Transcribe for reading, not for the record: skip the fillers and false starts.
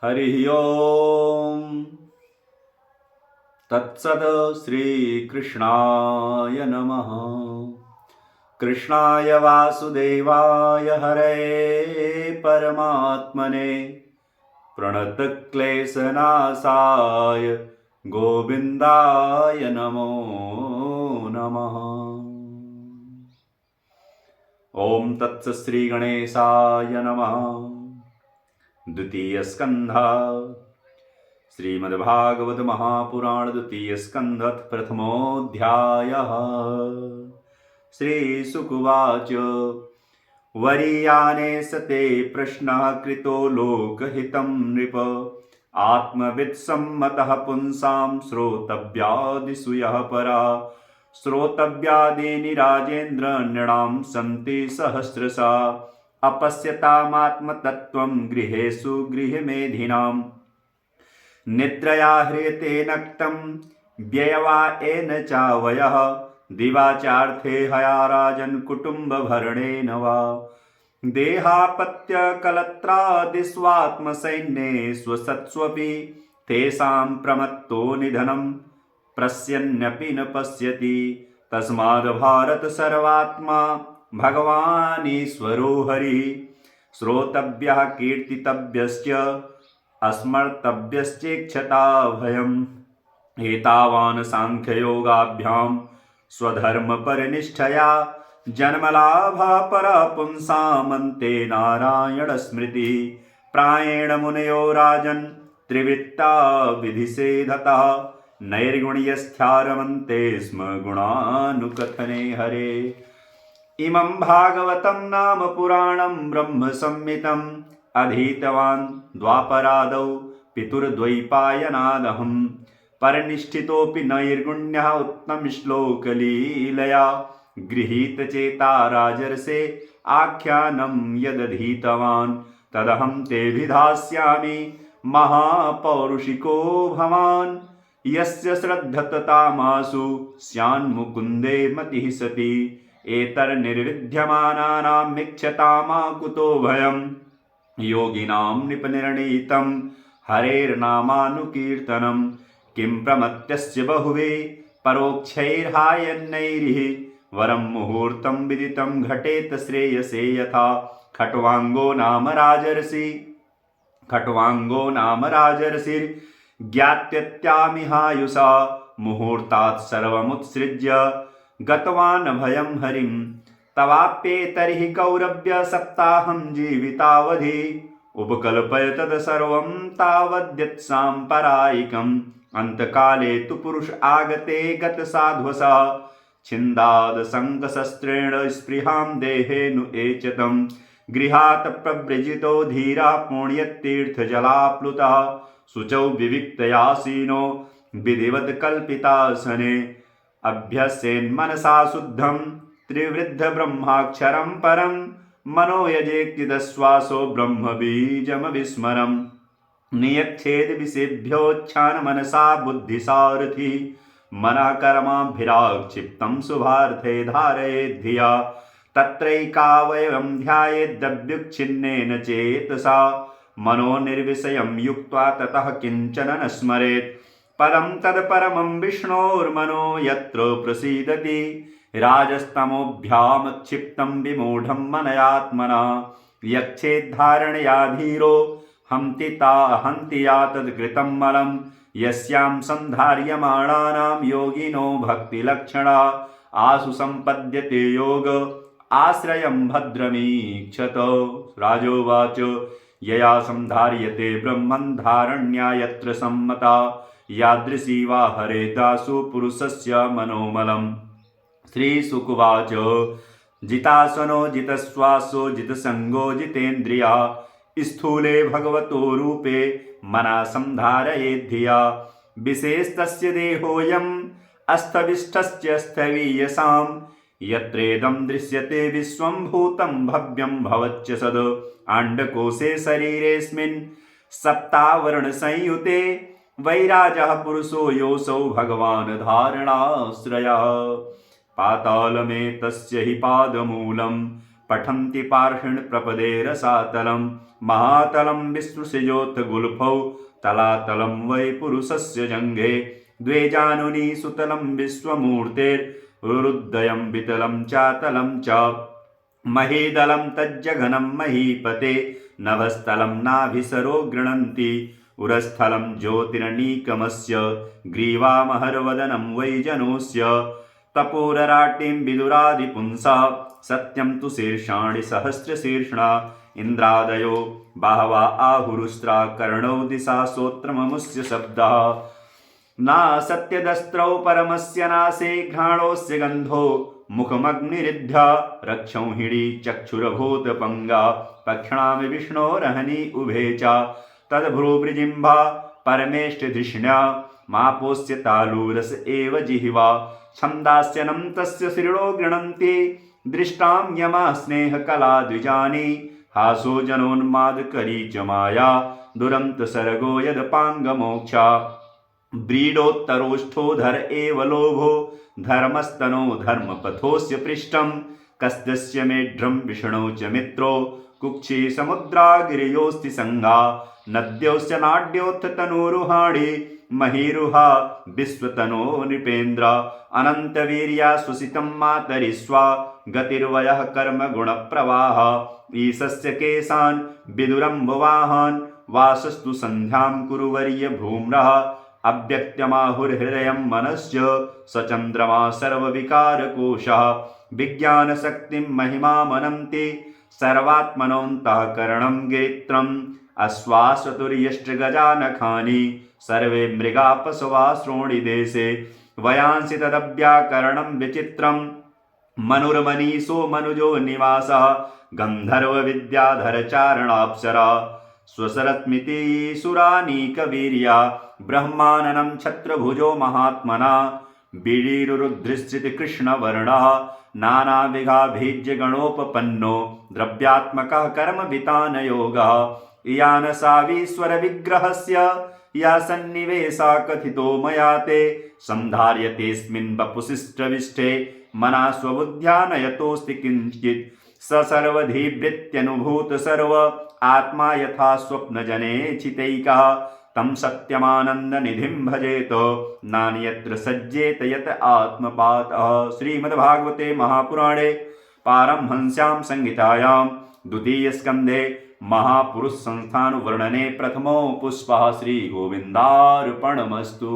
हरि ओम तत्सद श्रीकृष्णाय नमः। कृष्णाय वासुदेवाय हरये परमात्मने प्रणतक्लेशनाशाय गोविन्दाय नमो नमः। ओम तत्सत् श्री गणेशाय नमः। द्वितीय स्कंधा श्रीमद्भागवत महापुराण द्वितीय स्कंध प्रथमोऽध्यायः। श्रीशुकुवाच वरीयाने सते प्रश्नः कृतो लोकहितं नृप आत्मवित्सम्मतः पुंसां श्रोतव्यादिषु यः परा श्रोतव्यादीनि राजेन्द्र नृणां सन्ति सहस्रशा अपश्यतामात्मतत्त्वं गृहेषु गृहमेधिनाम् निद्रया ह्रियते नक्तं व्ययवा येन चावयः दिवाचार्थे हया राजन् कुटुम्बभरणेन वा देहापत्यकलत्रादिष्वात्मसैन्ये स्वसत्स्वपि तेषां प्रमत्तो निधनं पश्यन्नपि न पश्यति तस्माद् भारत सर्वात्मा भगवानीश्वरो हरिः श्रोतव्यः कीर्तितव्यश्च अस्मर्तव्यश्चेक्षता भयम् एतावान् सांख्ययोगाभ्यां स्वधर्मपरिनिष्ठया जन्मलाभः परपुंसामन्ते नारायणस्मृतिः प्रायेण मुनयो राजन् त्रिवृत्ता विधिसेधतः नैर्गुण्यस्थ्यारमन्ते स्म गुणानुकथने हरे। इमं भागवतं नाम पुराणं ब्रह्मसंहितं अधीतवान् द्वापरादौ पितुर्द्वैपायनादहं परनिष्ठितोऽपि नैर्गुण्यः उत्तमश्लोकलीलया गृहीतचेता राजर्षे आख्यानं यदधीतवान् तदहं ते विधास्यामि महापौरुषिको भवान् यस्य श्रद्धततामासु स्यान्मुकुन्दे मतिः सति एतर्निर्विद्यमानानामिच्छतामा कुतो भयम् योगिनां निपनिर्णीतं हरेर्नामानुकीर्तनं किं प्रमत्यस्य बहुवे परोक्षैर्हायन्नैरिः वरं मुहूर्तं विदितं घटेत श्रेयसे यथा खट्वांगो नाम राजर्षिर्ज्ञात्यत्यामिहायुषा मुहूर्तात् सर्वमुत्सृज्य गतवान् भयं हरिं तवाप्येतर्हि कौरव्य सप्ताहं जीवितावधि उपकल्पय तत्सर्वं तावद्यत्साम्परायिकम् अन्तकाले तु पुरुष आगते गतसाध्वसा छिन्दाद शङ्खशस्त्रेण स्पृहां देहेनु एचतं गृहात् प्रव्रजितो धीरा पुण्यतीर्थजलाप्लुतः शुचौ विविक्तयासीनो विधिवत् कल्पितासने अभ्यस्येन्मनसा शुद्धं त्रिवृद्धब्रह्माक्षरं परं मनो यजेत्युदश्वासो ब्रह्मबीजमविस्मरम् नियच्छेद्विषेभ्योच्छान मनसा बुद्धिसारथि मनः कर्माभिराक्षिप्तं शुभार्थे धारयेद् धिया तत्रैकावयवं ध्यायेद्दव्युच्छिन्नेन चेतसा मनो निर्विषयं युक्त्वा ततः किञ्चन न स्मरेत् परं तत्परमं विष्णोर्मनो यत्र प्रसीदति राजस्तमोभ्यामक्षिप्तं विमूढं मनयात्मना यच्छेद्धारणया धीरो हन्ति या तत्कृतं मलं यस्यां सन्धार्यमाणानां योगिनो भक्तिलक्षणा आसु सम्पद्यते योग आश्रयं भद्रमीक्षत। राजोवाच यया सन्धार्यते ब्रह्मन् धारण्या यत्र सम्मता यादृशी वा हरेदासु पुरुषस्य मनोमलम्। श्रीशुकुवाच जितासनो जितश्वासो जितसंगो जितेन्द्रिया स्थूले भगवतो रूपे मना संधारयेद् धिया विशेषतस्य देहोऽयम् अस्थविष्ठस्य स्थवीयसां यत्रेदं दृश्यते विश्वं भूतं भव्यं भवच्च सद् आण्डकोशे शरीरेऽस्मिन् सप्तावरणसंयुते वैराजः पुरुषो योऽसौ भगवान् धारणाश्रयः पातालमेतस्य हि पादमूलं पठन्ति पार्षिण प्रपदे रसातलं महातलं विश्वसिजोत गुल्फौ तलातलं वै पुरुषस्य जङ्घे द्वे जानुनि सुतलं विश्वमूर्तेरुरुद्धयं वितलं चातलं च महीदलं तज्जघनं महीपते नभस्थलं नाभिसरो गृह्णन्ति उरस्थलं ज्योतिरनीकमस्य ग्रीवामहर्वदनं वै जनोऽस्य तपोरराटिं विदुरादिपुंसा सत्यं तु शीर्षाणि सहस्रशीर्षणा इन्द्रादयो बाहवा आहुरुस्त्रा कर्णौ दिशा श्रोत्रममुस्य शब्दः न सत्यदस्त्रौ परमस्य नासे घ्राणोऽस्य गन्धो मुखमग्निरिद्ध्या रक्षौहिणी चक्षुरभूतपङ्गा पक्षणामि विष्णोरहनि उभे च तद्भ्रूवृजिह्वा परमेष्ठधिष्ण्या मापोस्य तालुरस एव जिह्वा छन्दास्यनं तस्य श्रीणो गृह्णन्ति दृष्टां यमा स्नेहकला द्विजानि हासो जनोन्मादकरी च माया दुरन्त सर्गो यदपाङ्गमोक्षा व्रीडोत्तरोष्ठोधर एव लोभो धर्मस्तनो धर्मपथोऽस्य पृष्ठं कस्तस्य मेढ्रं विष्णौ च मित्रो कुक्षी समुद्रा गिरियोऽस्ति सङ्गा नद्योऽस्य नाड्योऽथ तनूरुहाणि महीरुहा विश्वतनो नृपेन्द्र अनन्तवीर्या स्वसितं मातरिस्वा गतिर्वयः कर्मगुणप्रवाह ईशस्य केशान् विदुरम्बवाहान् वासस्तु सन्ध्यां कुरुवर्य भूम्रः अव्यक्तमाहुर्हृदयं मनश्च सचन्द्रमा सर्वविकारकोशः विज्ञानशक्तिं महिमामनन्ति सर्वात्मनोऽन्तःकरणं गिरित्रम् अश्वासतुर्यष्टगजानखानि सर्वे मृगा पशवा श्रोणिदेशे वयांसि तदव्याकरणं विचित्रं मनुर्मनीषो मनुजो निवासः गन्धर्वविद्याधरचारणाप्सरा स्वसरत्मिति सुरानीकवीर्या ब्रह्माननं छत्रभुजो महात्मना बीडीरुरुद्धिश्चितकृष्णवर्णः नानाविघाभिज्यगणोपपन्नो द्रव्यात्मकः कर्मवितानयोगः इयानसावीश्वरविग्रहस्य या सन्निवेशा कथितो मया ते सन्धार्यतेऽस्मिन् वपुषिष्टविष्टे मना स्वबुद्ध्या नयतोऽस्ति किञ्चित् स सर्वधिवृत्यनुभूत सर्व आत्मा यथा स्वप्नजने चितैकः तं सत्यमानन्दनिधिं भजेत नान्यत्र सज्जेत यत आत्मपातः। श्रीमद्भागवते महापुराणे पारमहंस्यां संहितायां द्वितीयस्कन्धे महापुरुषसंस्थानवर्णने प्रथमो पुष्पः। श्रीगोविन्दार्पणमस्तु।